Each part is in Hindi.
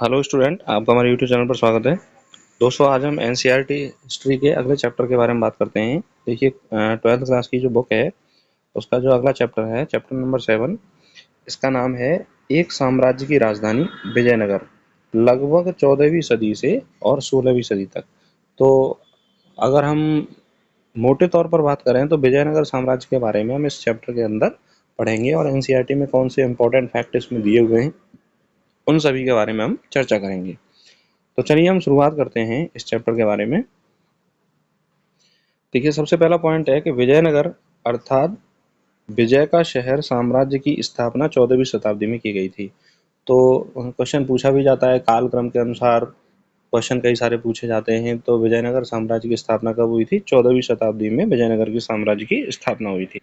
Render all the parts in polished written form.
हेलो स्टूडेंट, आपका हमारे यूट्यूब चैनल पर स्वागत है। दोस्तों, आज हम एनसीईआरटी हिस्ट्री के अगले चैप्टर के बारे में बात करते हैं। देखिए, 12th क्लास की जो बुक है उसका जो अगला चैप्टर है, चैप्टर नंबर 7, इसका नाम है एक साम्राज्य की राजधानी विजयनगर, लगभग 14वीं सदी से और 16वीं सदी तक। तो अगर हम मोटे तौर पर बात करें तो विजयनगर साम्राज्य के बारे में हम इस चैप्टर के अंदर पढ़ेंगे और एनसीईआरटी में कौन से इंपॉर्टेंट फैक्ट इसमें दिए हुए हैं उन सभी के बारे में हम चर्चा करेंगे। तो चलिए हम शुरुआत करते हैं इस चैप्टर के बारे में। देखिए, सबसे पहला पॉइंट है कि विजयनगर अर्थात विजय का शहर साम्राज्य की स्थापना 14वीं शताब्दी में की गई थी। तो क्वेश्चन पूछा भी जाता है, कालक्रम के अनुसार क्वेश्चन कई सारे पूछे जाते हैं। तो विजयनगर साम्राज्य की स्थापना कब हुई थी? 14वीं शताब्दी में विजयनगर की साम्राज्य की स्थापना हुई थी।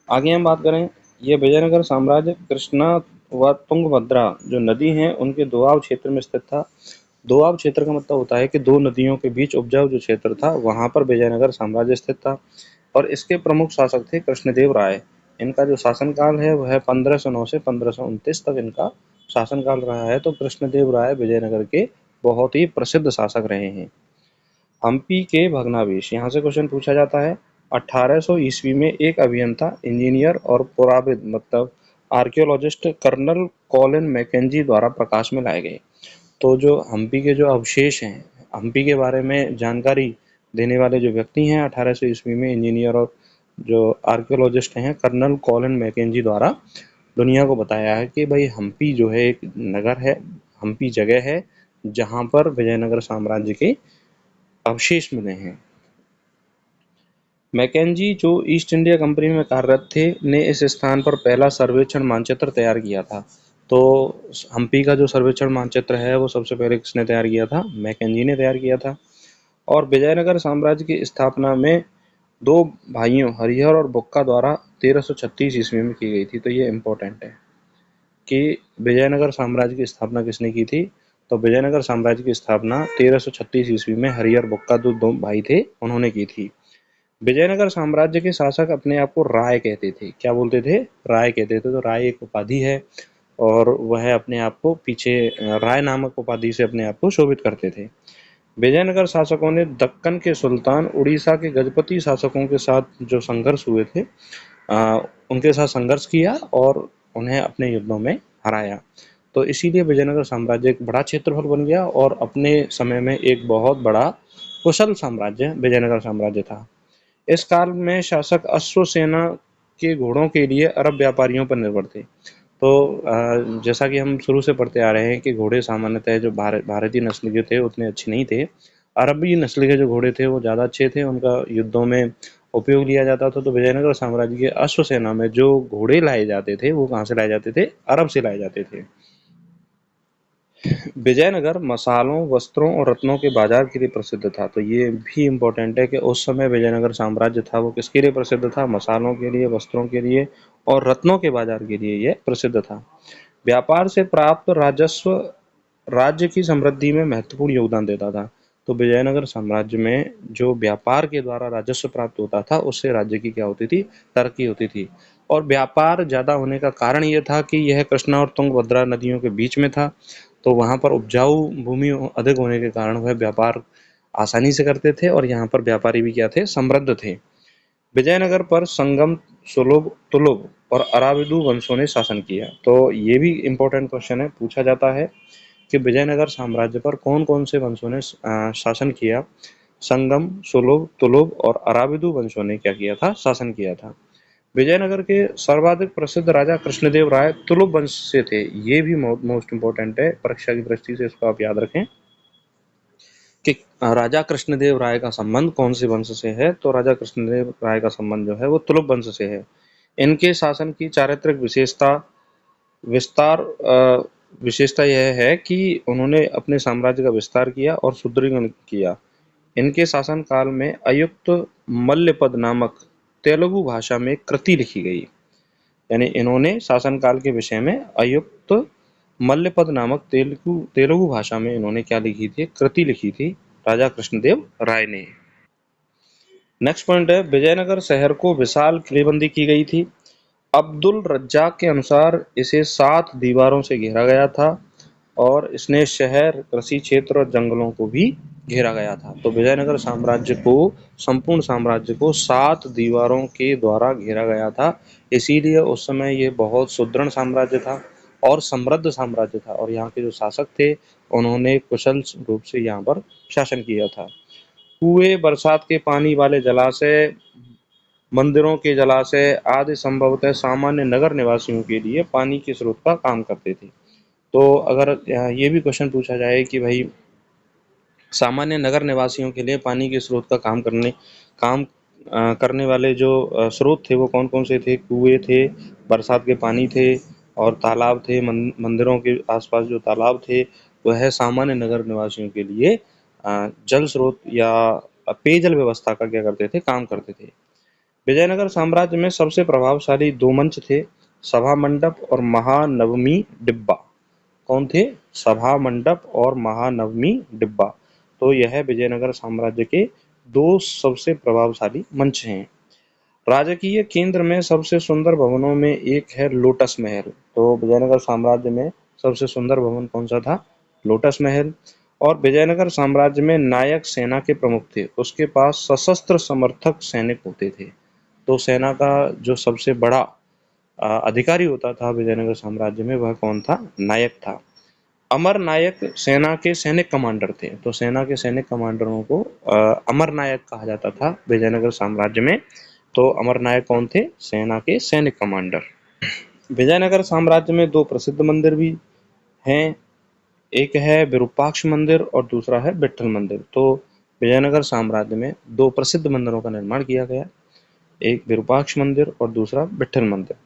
आगे हम बात करें, यह विजयनगर साम्राज्य कृष्णा व तुंगभद्रा जो नदी हैं उनके दोआब क्षेत्र में स्थित था। दोआब क्षेत्र का मतलब होता है कि दो नदियों के बीच उपजाऊ जो क्षेत्र था वहां पर विजयनगर साम्राज्य स्थित था और इसके प्रमुख शासक थे कृष्णदेव राय। इनका जो शासनकाल है वह 1509 से 1529 तक इनका शासनकाल रहा है। तो कृष्णदेव राय विजयनगर के बहुत ही प्रसिद्ध शासक रहे हैं। हम्पी के भग्नावशेष, यहाँ से क्वेश्चन पूछा जाता है। 1800 ईस्वी में एक अभियंता, इंजीनियर और पुराविद मतलब आर्कियोलॉजिस्ट कर्नल कॉलिन मैकेंजी द्वारा प्रकाश में लाए गए। तो जो हम्पी के जो अवशेष हैं, हम्पी के बारे में जानकारी देने वाले जो व्यक्ति हैं 1800 ईस्वी में इंजीनियर और जो आर्कियोलॉजिस्ट हैं कर्नल कॉलिन मैकेंजी द्वारा दुनिया को बताया है कि भाई हम्पी जो है एक नगर है, हम्पी जगह है जहां पर विजयनगर साम्राज्य के अवशेष मिले हैं। मैकेंजी जो ईस्ट इंडिया कंपनी में कार्यरत थे ने इस स्थान पर पहला सर्वेक्षण मानचित्र तैयार किया था। तो हम्पी का जो सर्वेक्षण मानचित्र है वो सबसे पहले किसने तैयार किया था? मैकेंजी ने तैयार किया था। और विजयनगर साम्राज्य की स्थापना में दो भाइयों हरिहर और बुक्का द्वारा 1336 ईस्वी में की गई थी। तो ये इम्पोर्टेंट है कि विजयनगर साम्राज्य की स्थापना किसने की थी? तो विजयनगर साम्राज्य की स्थापना 1336 ईस्वी में हरिहर बुक्का जो दो भाई थे उन्होंने की थी। विजयनगर साम्राज्य के शासक अपने आप को राय कहते थे। क्या बोलते थे? राय कहते थे। तो राय एक उपाधि है और वह अपने आप को पीछे राय नामक उपाधि से अपने आप को शोभित करते थे। विजयनगर शासकों ने दक्कन के सुल्तान, उड़ीसा के गजपति शासकों के साथ जो संघर्ष हुए थे उनके साथ संघर्ष किया और उन्हें अपने युद्धों में हराया। तो इसीलिए विजयनगर साम्राज्य एक बड़ा क्षेत्रफल बन गया और अपने समय में एक बहुत बड़ा कुशल साम्राज्य विजयनगर साम्राज्य था। इस काल में शासक अश्वसेना के घोड़ों के लिए अरब व्यापारियों पर निर्भर थे। तो जैसा कि हम शुरू से पढ़ते आ रहे हैं कि घोड़े सामान्यतः जो भारतीय नस्ल के थे उतने अच्छे नहीं थे। अरबी नस्ल के जो घोड़े थे वो ज़्यादा अच्छे थे, उनका युद्धों में उपयोग लिया जाता था। तो विजयनगर साम्राज्य के अश्वसेना में जो घोड़े लाए जाते थे वो कहाँ से लाए जाते थे? अरब से लाए जाते थे। विजयनगर मसालों, वस्त्रों और रत्नों के बाजार के लिए प्रसिद्ध था। तो ये भी इम्पोर्टेंट है कि उस समय विजयनगर साम्राज्य था वो किसके लिए प्रसिद्ध था? मसालों के लिए, वस्त्रों के लिए और रत्नों के बाजार के लिए यह प्रसिद्ध था। व्यापार से प्राप्त राजस्व राज्य की समृद्धि में महत्वपूर्ण योगदान देता था। तो विजयनगर साम्राज्य में जो व्यापार के द्वारा राजस्व प्राप्त होता था उससे राज्य की क्या होती थी? तरक्की होती थी। और व्यापार ज़्यादा होने का कारण यह था कि यह कृष्णा और तुंगभद्रा नदियों के बीच में था। तो वहाँ पर उपजाऊ भूमि अधिक होने के कारण वह व्यापार आसानी से करते थे और यहाँ पर व्यापारी भी क्या थे? समृद्ध थे। विजयनगर पर संगम, सुलभ, तुलुभ और अराविदु वंशों ने शासन किया। तो ये भी इम्पोर्टेंट क्वेश्चन है, पूछा जाता है कि विजयनगर साम्राज्य पर कौन कौन से वंशों ने शासन किया? संगम, सुलभ, तुलुभ और अराविदु वंशों ने क्या किया था? शासन किया था। विजयनगर के सर्वाधिक प्रसिद्ध राजा कृष्णदेव राय तुलुभ वंश से थे। ये भी मोस्ट इम्पोर्टेंट है, परीक्षा की दृष्टि से इसको आप याद रखें कि राजा कृष्णदेव राय का संबंध कौन से वंश से है? तो राजा कृष्णदेव राय का संबंध जो है वो तुलुभ वंश से है। इनके शासन की चारित्रिक विशेषता यह है कि उन्होंने अपने साम्राज्य का विस्तार किया और सुदृढ़ीकरण किया। इनके शासन काल में अयुक्त मल्लपद नामक तेलुगु भाषा में कृति लिखी गई। यानी इन्होंने शासनकाल के विषय में अयुक्त मल्लपद नामक तेलुगु भाषा में इन्होंने क्या लिखी थी? कृति लिखी थी राजा कृष्णदेव राय ने। नेक्स्ट पॉइंट है, विजयनगर शहर को विशाल किलेबंदी की गई थी। अब्दुल रज्जाक के अनुसार इसे 7 दीवारों से घेरा गया था और इसने शहर, कृषि क्षेत्र और जंगलों को भी घेरा गया था। तो विजयनगर साम्राज्य को, संपूर्ण साम्राज्य को 7 दीवारों के द्वारा घेरा गया था। इसीलिए उस समय ये बहुत सुदृढ़ साम्राज्य था और समृद्ध साम्राज्य था, और यहाँ के जो शासक थे उन्होंने कुशल रूप से यहाँ पर शासन किया था। कुएं, बरसात के पानी वाले जलाशय, मंदिरों के जलाशय आदि संभवतः सामान्य नगर निवासियों के लिए पानी के स्रोत का काम करते थे। तो अगर ये भी क्वेश्चन पूछा जाए कि भाई सामान्य नगर निवासियों के लिए पानी के स्रोत का काम करने वाले जो स्रोत थे वो कौन कौन से थे? कुएं थे, बरसात के पानी थे और तालाब थे। मंदिरों के आसपास जो तालाब थे वह सामान्य नगर निवासियों के लिए जल स्रोत या पेयजल व्यवस्था का क्या करते थे? काम करते थे। विजयनगर साम्राज्य में सबसे प्रभावशाली 2 मंच थे, सभा मंडप और महानवमी डिब्बा। कौन थे? सभा मंडप और महानवमी डिब्बा। तो यह विजयनगर साम्राज्य के 2 सबसे प्रभावशाली मंच हैं। राजकीय केंद्र में सबसे सुंदर भवनों में एक है लोटस महल। तो विजयनगर साम्राज्य में सबसे सुंदर भवन कौन सा था? लोटस महल। और विजयनगर साम्राज्य में नायक सेना के प्रमुख थे, उसके पास सशस्त्र समर्थक सैनिक होते थे। तो सेना का जो सबसे बड़ा अधिकारी होता था विजयनगर साम्राज्य में, वह कौन था? नायक था। अमर नायक सेना के सैनिक कमांडर थे। तो सेना के सैनिक कमांडरों को अमर नायक कहा जाता था विजयनगर साम्राज्य में। तो अमर नायक कौन थे? सेना के सैनिक कमांडर। विजयनगर साम्राज्य में 2 प्रसिद्ध मंदिर भी हैं, एक है विरूपाक्ष मंदिर और दूसरा है विट्ठल मंदिर। तो विजयनगर साम्राज्य में 2 प्रसिद्ध मंदिरों का निर्माण किया गया, एक विरूपाक्ष मंदिर और दूसरा विट्ठल मंदिर।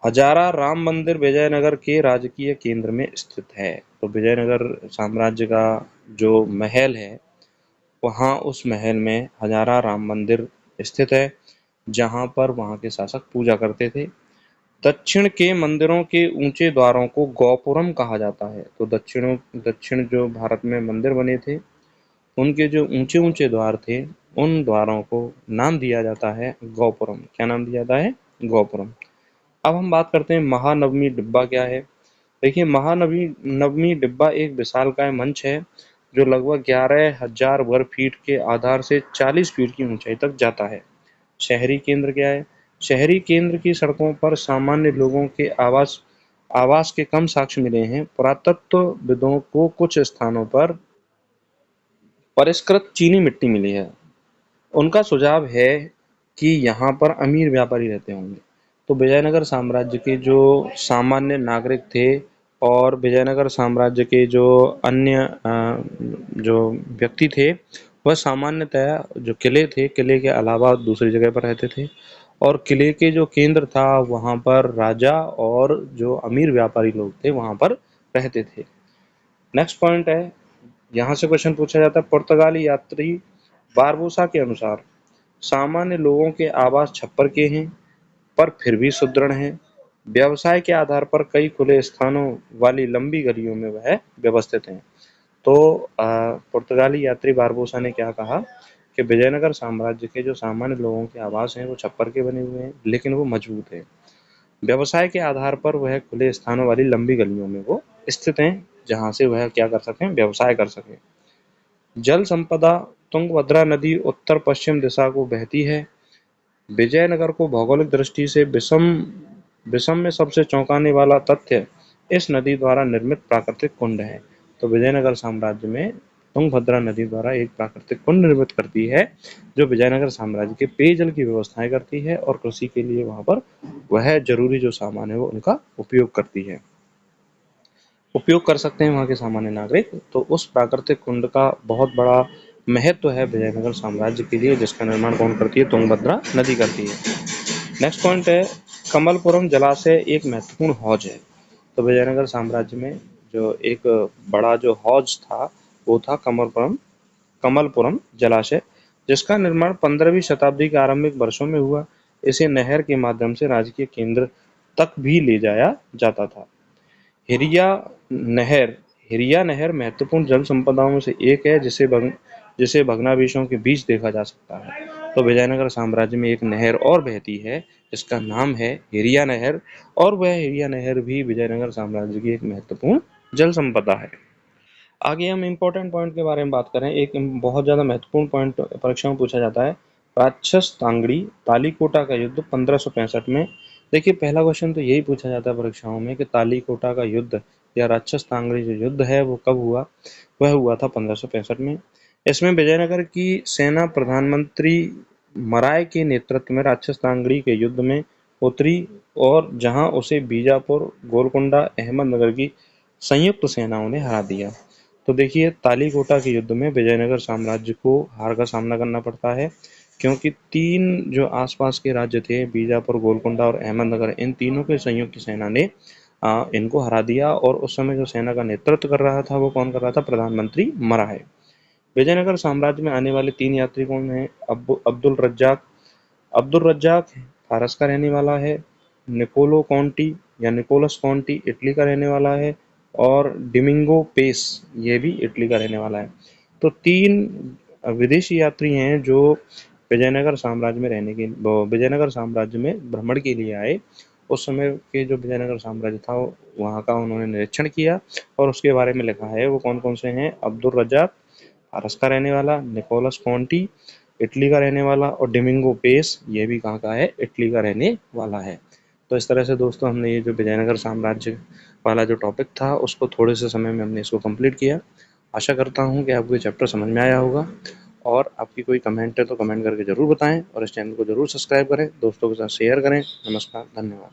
हजारा राम मंदिर विजयनगर के राजकीय केंद्र में स्थित है। तो विजयनगर साम्राज्य का जो महल है, वहाँ उस महल में हजारा राम मंदिर स्थित है, जहाँ पर वहाँ के शासक पूजा करते थे। दक्षिण के मंदिरों के ऊंचे द्वारों को गौपुरम कहा जाता है। तो दक्षिण जो भारत में मंदिर बने थे, उनके जो ऊंचे ऊंचे द्वार थे, उन द्वारों को नाम दिया जाता है गौपुरम। क्या नाम दिया जाता है? गौपुरम। अब हम बात करते हैं महानवमी डिब्बा क्या है। देखिए, नवमी डिब्बा एक विशालकाय मंच है जो लगभग 11,000 वर्ग फीट के आधार से 40 फीट की ऊंचाई तक जाता है। शहरी केंद्र क्या है? शहरी केंद्र की सड़कों पर सामान्य लोगों के आवास के कम साक्ष्य मिले हैं। पुरातत्वविदों को कुछ स्थानों पर परिष्कृत चीनी मिट्टी मिली है। उनका सुझाव है कि यहाँ पर अमीर व्यापारी रहते होंगे। तो विजयनगर साम्राज्य के जो सामान्य नागरिक थे और विजयनगर साम्राज्य के जो अन्य जो व्यक्ति थे, वह सामान्यतः जो किले थे, किले के अलावा दूसरी जगह पर रहते थे, और किले के जो केंद्र था वहाँ पर राजा और जो अमीर व्यापारी लोग थे वहाँ पर रहते थे। नेक्स्ट पॉइंट है, यहाँ से क्वेश्चन पूछा जाता है, पुर्तगाली यात्री बारबोसा के अनुसार सामान्य लोगों के आवास छप्पर के हैं पर फिर भी सुदृढ़ हैं। व्यवसाय के आधार पर कई खुले स्थानों वाली लंबी गलियों में वह व्यवस्थित हैं। तो पुर्तगाली यात्री बारबोसा ने क्या कहा कि विजयनगर साम्राज्य के जो सामान्य लोगों के आवास हैं वो छप्पर के बने हुए हैं, लेकिन वो मजबूत हैं। व्यवसाय के आधार पर वह खुले स्थानों वाली लंबी गलियों में वो स्थित हैं, जहाँ से वह क्या कर सकें? व्यवसाय कर सकें। जल संपदा, तुंगभद्रा नदी उत्तर पश्चिम दिशा को बहती है। विजयनगर को भौगोलिक दृष्टि से विषम में सबसे चौंकाने वाला तथ्य इस नदी द्वारा निर्मित प्राकृतिक कुंड है। तो विजयनगर साम्राज्य में तुंगभद्रा नदी द्वारा एक प्राकृतिक कुंड निर्मित करती है, जो विजयनगर साम्राज्य के पेयजल की व्यवस्थाएं करती है और कृषि के लिए वहां पर वह जरूरी जो सामान है वो उनका उपयोग करती है, उपयोग कर सकते हैं वहाँ के सामान्य नागरिक। तो उस प्राकृतिक कुंड का बहुत बड़ा महत्व है विजयनगर साम्राज्य के लिए, जिसका निर्माण कौन करती है? तुंगभद्रा नदी करती है। नेक्स्ट पॉइंट है, कमलपुरम जलाशय एक महत्वपूर्ण हौज है। तो विजयनगर साम्राज्य में जो एक बड़ा जो हौज था वो था कमलपुरम जलाशय, जिसका निर्माण 15वीं शताब्दी के आरंभिक वर्षों में हुआ। इसे नहर के माध्यम से राजकीय केंद्र तक भी ले जाया जाता था। हिरिया नहर हिरिया नहर महत्वपूर्ण जल संपदाओं में से एक है, जिसे भग्नावशेषों के बीच देखा जा सकता है। तो विजयनगर साम्राज्य में एक नहर और बहती है जिसका नाम है हिरिया नहर, और वह हिरिया नहर भी विजयनगर साम्राज्य की एक महत्वपूर्ण जल संपदा है। आगे हम इम्पोर्टेंट पॉइंट के बारे में बात करें। एक बहुत ज़्यादा महत्वपूर्ण पॉइंट परीक्षा में पूछा जाता है। राक्षस तांगड़ी तालीकोटा का युद्ध 1565 में। देखिए, पहला क्वेश्चन तो यही पूछा जाता है परीक्षाओं में कि तालीकोटा का युद्ध या राक्षस तांगड़ी जो युद्ध है वो कब हुआ। वह हुआ था 1565 में। इसमें विजयनगर की सेना प्रधानमंत्री मराय के नेतृत्व में राक्षस तांगड़ी के युद्ध में उतरी और जहां उसे बीजापुर, गोलकुंडा, अहमदनगर की संयुक्त सेनाओं ने हरा दिया। तो देखिए, तालीकोटा के युद्ध में विजयनगर साम्राज्य को हार का सामना करना पड़ता है, क्योंकि तीन जो आसपास के राज्य थे, बीजापुर, गोलकुंडा और अहमदनगर, इन तीनों के संयुक्त सेना ने इनको हरा दिया। और उस समय जो सेना का नेतृत्व कर रहा था वो कौन कर रहा था? प्रधानमंत्री मराय। विजयनगर साम्राज्य में आने वाले 3 यात्री कौन हैं? अब्दुल रज्जाक। अब्दुल रज्जाक फारस का रहने वाला है। निकोलो कॉन्टी या निकोलस कॉन्टी इटली का रहने वाला है। और डिमिंगो पेस ये भी इटली का रहने वाला है। तो 3 विदेशी यात्री हैं जो विजयनगर साम्राज्य में भ्रमण के लिए आए। उस समय के जो विजयनगर साम्राज्य था वहाँ का उन्होंने निरीक्षण किया और उसके बारे में लिखा है। वो कौन कौन से हैं? अब्दुल रज्जाक फारस का रहने वाला, निकोलस कॉन्टी इटली का रहने वाला और डिमिंगो पेस ये भी कहाँ का है? इटली का रहने वाला है। तो इस तरह से दोस्तों हमने ये जो विजयनगर साम्राज्य वाला जो टॉपिक था उसको थोड़े से समय में हमने इसको कंप्लीट किया। आशा करता हूँ कि आपको ये चैप्टर समझ में आया होगा। और आपकी कोई कमेंट है तो कमेंट करके ज़रूर बताएं और इस चैनल को ज़रूर सब्सक्राइब करें, दोस्तों के साथ शेयर करें। नमस्कार, धन्यवाद।